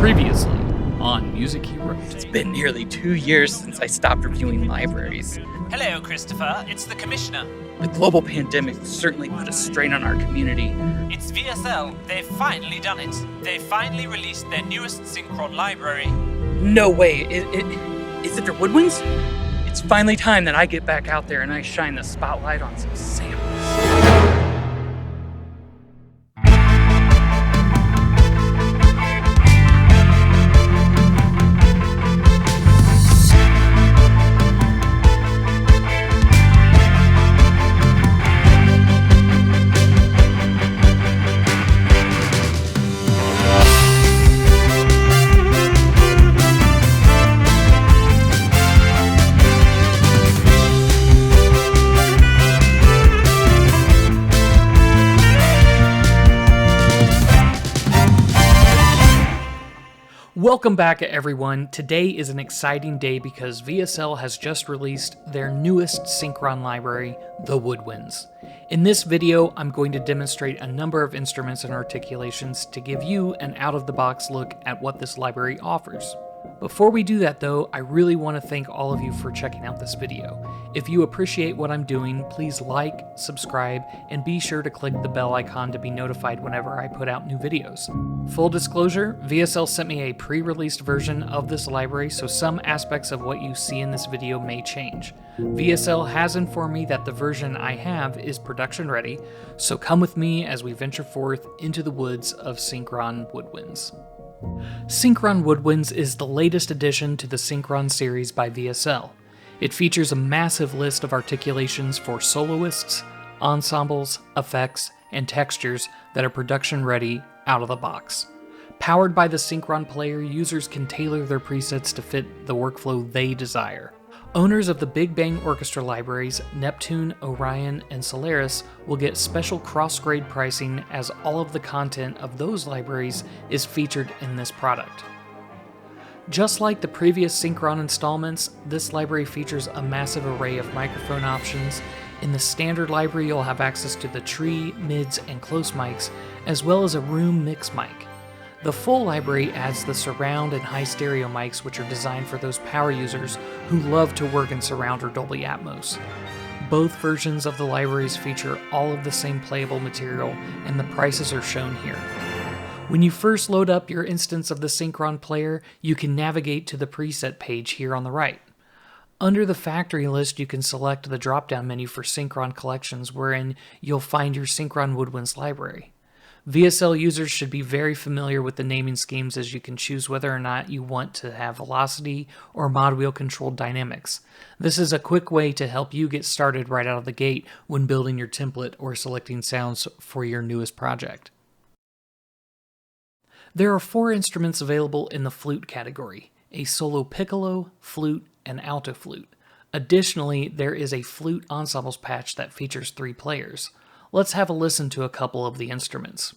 Previously on Music He Wrote. It's been nearly 2 years since I stopped reviewing libraries. Hello, Christopher. It's the Commissioner. The global pandemic certainly put a strain on our community. It's VSL. They've finally done it. They finally released their newest Synchron library. No way. Is it their woodwinds? It's finally time that I get back out there and I shine the spotlight on some samples. Welcome back, everyone. Today is an exciting day because VSL has just released their newest Synchron library, the Woodwinds. In this video, I'm going to demonstrate a number of instruments and articulations to give you an out-of-the-box look at what this library offers. Before we do that though, I really want to thank all of you for checking out this video. If you appreciate what I'm doing, please like, subscribe, and be sure to click the bell icon to be notified whenever I put out new videos. Full disclosure, VSL sent me a pre-released version of this library, so some aspects of what you see in this video may change. VSL has informed me that the version I have is production ready, so come with me as we venture forth into the woods of Synchron Woodwinds. Synchron Woodwinds is the latest addition to the Synchron Series by VSL. It features a massive list of articulations for soloists, ensembles, effects, and textures that are production ready out of the box. Powered by the Synchron player, users can tailor their presets to fit the workflow they desire. Owners of the Big Bang Orchestra libraries, Neptune, Orion, and Solaris will get special cross-grade pricing as all of the content of those libraries is featured in this product. Just like the previous Synchron installments, this library features a massive array of microphone options. In the standard library, you'll have access to the tree, mids, and close mics, as well as a room mix mic. The full library adds the surround and high stereo mics, which are designed for those power users who love to work in surround or Dolby Atmos. Both versions of the libraries feature all of the same playable material, and the prices are shown here. When you first load up your instance of the Synchron player, you can navigate to the preset page here on the right. Under the factory list, you can select the drop-down menu for Synchron collections, wherein you'll find your Synchron Woodwinds library. VSL users should be very familiar with the naming schemes, as you can choose whether or not you want to have velocity or mod wheel controlled dynamics. This is a quick way to help you get started right out of the gate when building your template or selecting sounds for your newest project. There are 4 instruments available in the flute category: a solo piccolo, flute, and alto flute. Additionally, there is a flute ensembles patch that features 3 players. Let's have a listen to a couple of the instruments.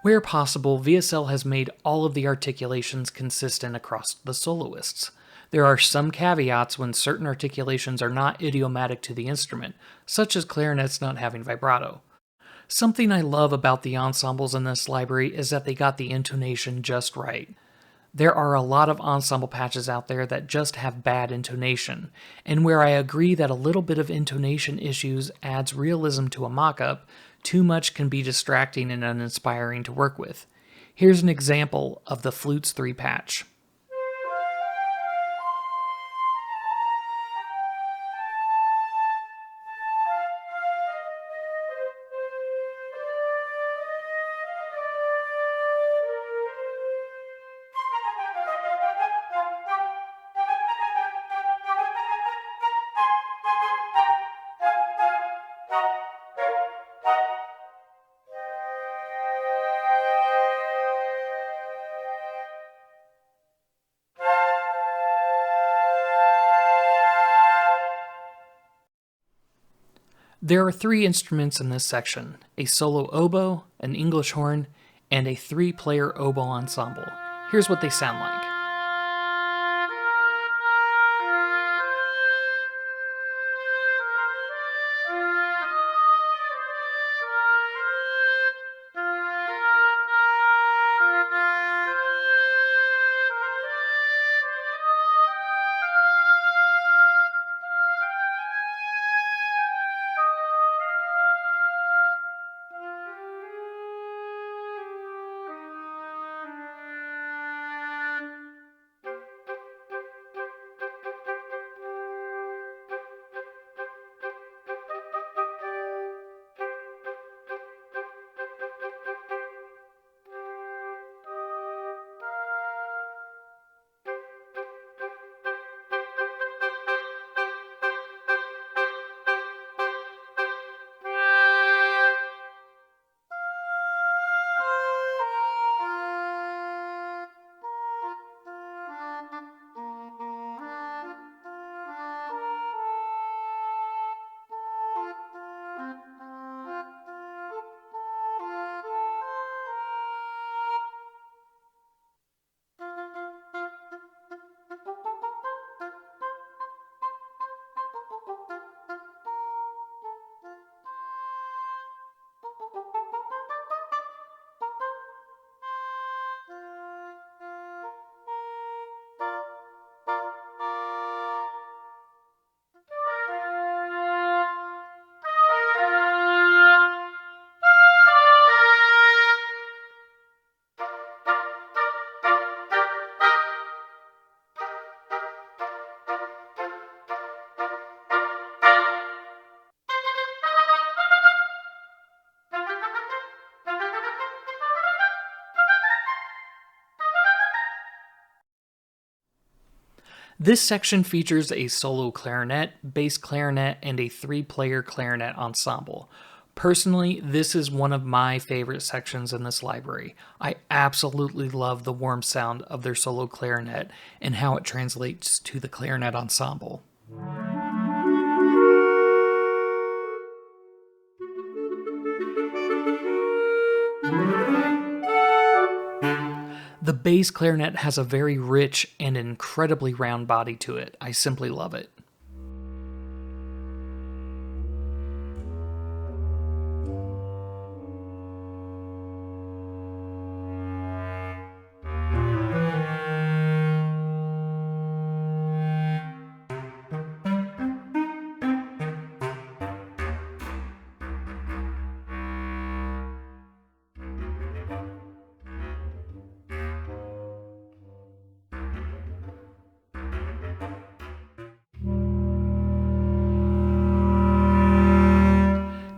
Where possible, VSL has made all of the articulations consistent across the soloists. There are some caveats when certain articulations are not idiomatic to the instrument, such as clarinets not having vibrato. Something I love about the ensembles in this library is that they got the intonation just right. There are a lot of ensemble patches out there that just have bad intonation, and where I agree that a little bit of intonation issues adds realism to a mock-up, too much can be distracting and uninspiring to work with. Here's an example of the FLUTES 3 patch. There are 3 instruments in this section: a solo oboe, an English horn, and a 3-player oboe ensemble. Here's what they sound like. This section features a solo clarinet, bass clarinet, and a 3-player clarinet ensemble. Personally, this is one of my favorite sections in this library. I absolutely love the warm sound of their solo clarinet and how it translates to the clarinet ensemble. The bass clarinet has a very rich and incredibly round body to it. I simply love it.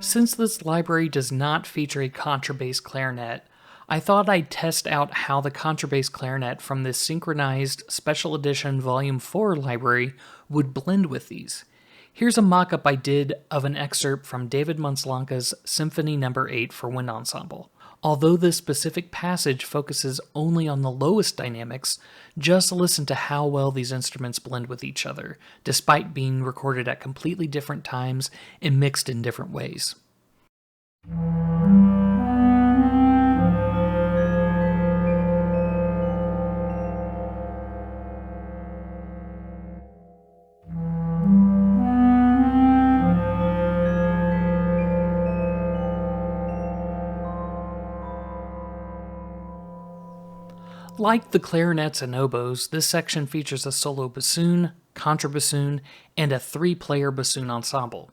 Since this library does not feature a contrabass clarinet, I thought I'd test out how the contrabass clarinet from this synchronized Special Edition Volume 4 library would blend with these. Here's a mock-up I did of an excerpt from David Monslanka's Symphony No. 8 for Wind Ensemble. Although this specific passage focuses only on the lowest dynamics, just listen to how well these instruments blend with each other, despite being recorded at completely different times and mixed in different ways. Like the clarinets and oboes, this section features a solo bassoon, contrabassoon, and a 3-player bassoon ensemble.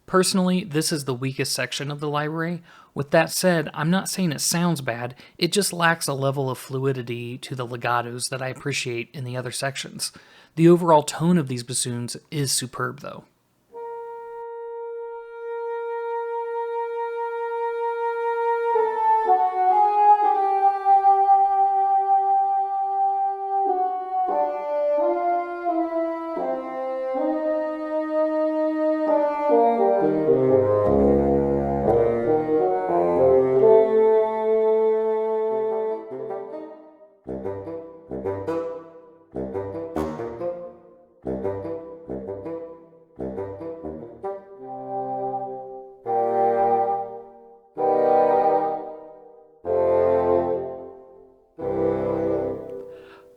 Personally, this is the weakest section of the library. With that said, I'm not saying it sounds bad, it just lacks a level of fluidity to the legatos that I appreciate in the other sections. The overall tone of these bassoons is superb though.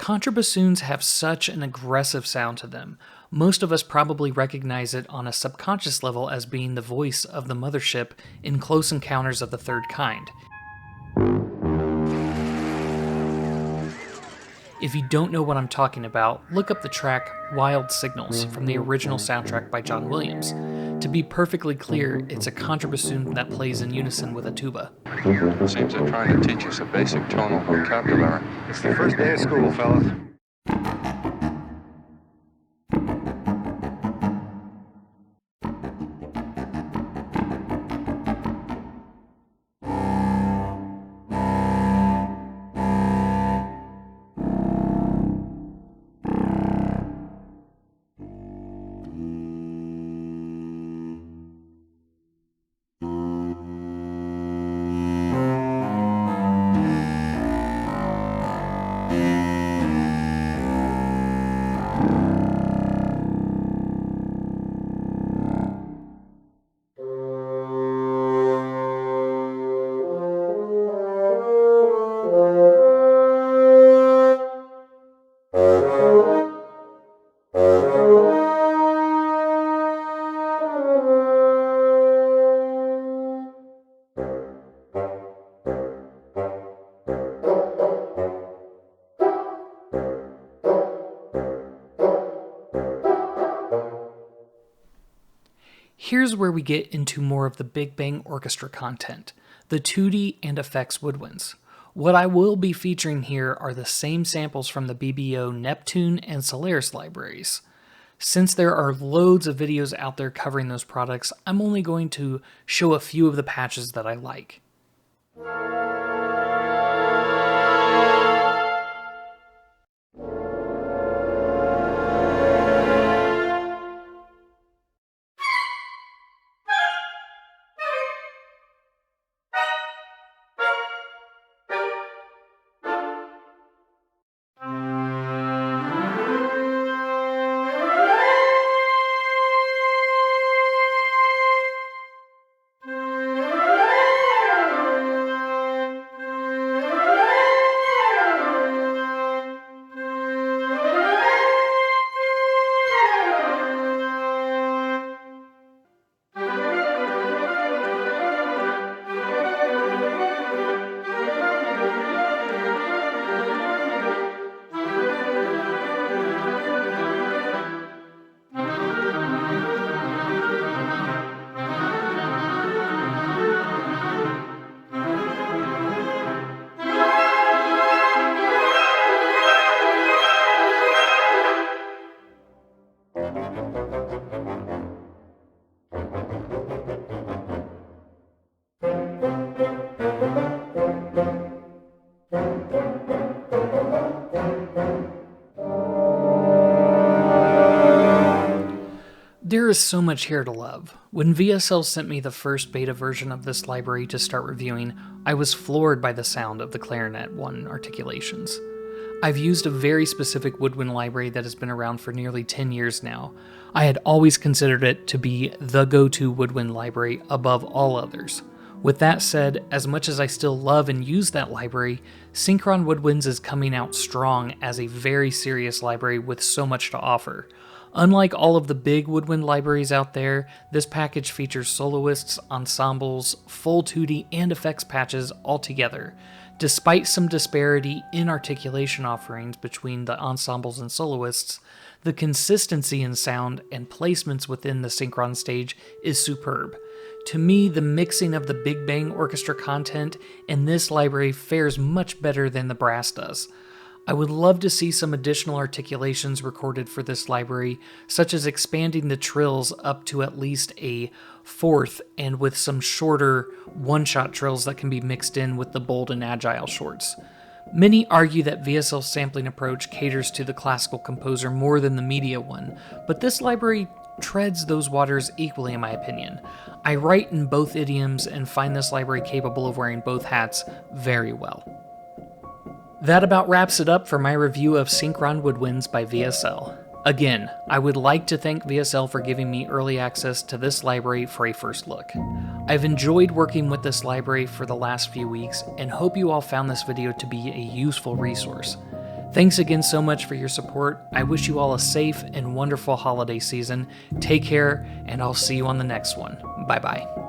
Contrabassoons have such an aggressive sound to them. Most of us probably recognize it on a subconscious level as being the voice of the mothership in Close Encounters of the Third Kind. If you don't know what I'm talking about, look up the track Wild Signals from the original soundtrack by John Williams. To be perfectly clear, it's a contrabassoon that plays in unison with a tuba. Seems they're trying to teach us a basic tonal vocabulary. It's the first day of school, fellas. Here's where we get into more of the Big Bang Orchestra content, the TUTTI and effects woodwinds. What I will be featuring here are the same samples from the BBO Neptune and Solaris libraries. Since there are loads of videos out there covering those products, I'm only going to show a few of the patches that I like. There is so much here to love. When VSL sent me the first beta version of this library to start reviewing, I was floored by the sound of the Clarinet 1 articulations. I've used a very specific woodwind library that has been around for nearly 10 years now. I had always considered it to be the go-to woodwind library above all others. With that said, as much as I still love and use that library, Synchron Woodwinds is coming out strong as a very serious library with so much to offer. Unlike all of the big woodwind libraries out there, this package features soloists, ensembles, full TUTTI, and effects patches all together. Despite some disparity in articulation offerings between the ensembles and soloists, the consistency in sound and placements within the Synchron stage is superb. To me, the mixing of the Big Bang Orchestra content in this library fares much better than the brass does. I would love to see some additional articulations recorded for this library, such as expanding the trills up to at least a fourth and with some shorter one-shot trills that can be mixed in with the bold and agile shorts. Many argue that VSL's sampling approach caters to the classical composer more than the media one, but this library treads those waters equally in my opinion. I write in both idioms and find this library capable of wearing both hats very well. That about wraps it up for my review of Synchron Woodwinds by VSL. Again, I would like to thank VSL for giving me early access to this library for a first look. I've enjoyed working with this library for the last few weeks and hope you all found this video to be a useful resource. Thanks again so much for your support. I wish you all a safe and wonderful holiday season. Take care, and I'll see you on the next one. Bye-bye.